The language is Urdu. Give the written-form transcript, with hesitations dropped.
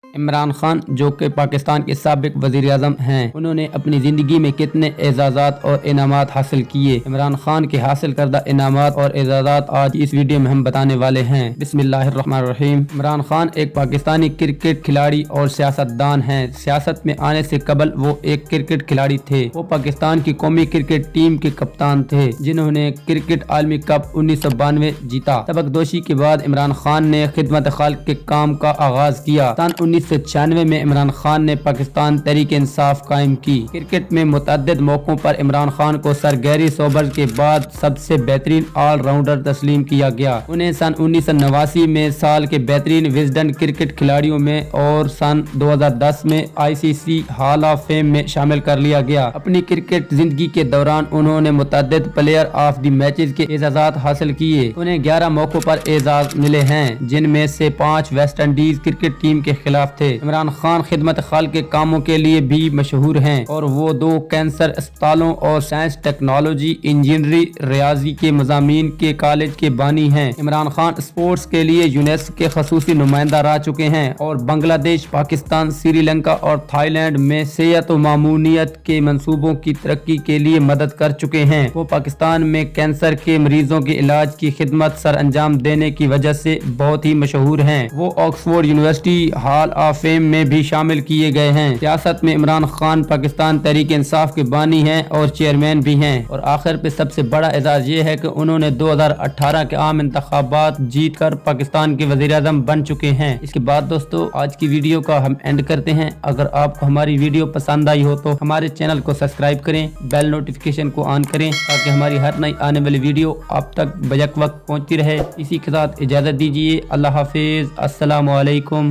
عمران خان جو کہ پاکستان کے سابق وزیر اعظم ہیں، انہوں نے اپنی زندگی میں کتنے اعزازات اور انعامات حاصل کیے۔ عمران خان کے حاصل کردہ انعامات اور اعزازات آج اس ویڈیو میں ہم بتانے والے ہیں۔ بسم اللہ الرحمن الرحیم۔ عمران خان ایک پاکستانی کرکٹ کھلاڑی اور سیاستدان ہیں۔ سیاست میں آنے سے قبل وہ ایک کرکٹ کھلاڑی تھے۔ وہ پاکستان کی قومی کرکٹ ٹیم کے کپتان تھے، جنہوں نے کرکٹ عالمی کپ 1992 جیتا۔ سبکدوشی کے بعد عمران خان نے خدمت خلق کے کام کا آغاز کیا۔ سن 1996 میں عمران خان نے پاکستان تحریک انصاف قائم کی۔ کرکٹ میں متعدد موقعوں پر عمران خان کو سر گیری سوبرز کے بعد سب سے بہترین آل راؤنڈر تسلیم کیا گیا۔ انہیں سن 1989 میں سال کے بہترین وزڈن کرکٹ کھلاڑیوں میں اور سن 2010 میں ICC ہال آف فیم میں شامل کر لیا گیا۔ اپنی کرکٹ زندگی کے دوران انہوں نے متعدد پلیئر آف دی میچز کے اعزازات حاصل کیے۔ انہیں 11 موقعوں پر اعزاز ملے ہیں، جن میں سے 5 ویسٹ انڈیز کرکٹ ٹیم کے خلاف تھے۔ عمران خان خدمت خلق کے کاموں کے لیے بھی مشہور ہیں اور وہ 2 کینسر اسپتالوں اور سائنس، ٹیکنالوجی، انجینئرنگ، ریاضی کے مضامین کے کالج کے بانی ہیں۔ عمران خان اسپورٹس کے لیے یونیسکو کے خصوصی نمائندہ رہ چکے ہیں اور بنگلہ دیش، پاکستان، سری لنکا اور تھائی لینڈ میں صحت و معمونیت کے منصوبوں کی ترقی کے لیے مدد کر چکے ہیں۔ وہ پاکستان میں کینسر کے مریضوں کے علاج کی خدمت سر انجام دینے کی وجہ سے بہت ہی مشہور ہیں۔ وہ Oxford university hall of fame میں بھی شامل کیے گئے ہیں۔ سیاست میں عمران خان پاکستان تحریک انصاف کے بانی ہیں اور چیئرمین بھی ہیں۔ اور آخر پہ سب سے بڑا اعزاز یہ ہے کہ انہوں نے 2018 کے عام انتخابات جیت کر پاکستان کے وزیر اعظم بن چکے ہیں۔ اس کے بعد دوستو آج کی ویڈیو کا ہم اینڈ کرتے ہیں۔ اگر آپ کو ہماری ویڈیو پسند آئی ہو تو ہمارے چینل کو سبسکرائب کریں، بیل نوٹیفیکیشن کو آن کریں تاکہ ہماری ہر نئی آنے والی ویڈیو آپ تک بیک وقت پہنچتی رہے۔ اسی کے ساتھ اجازت دیجیے۔ اللہ حافظ۔ السلام علیکم۔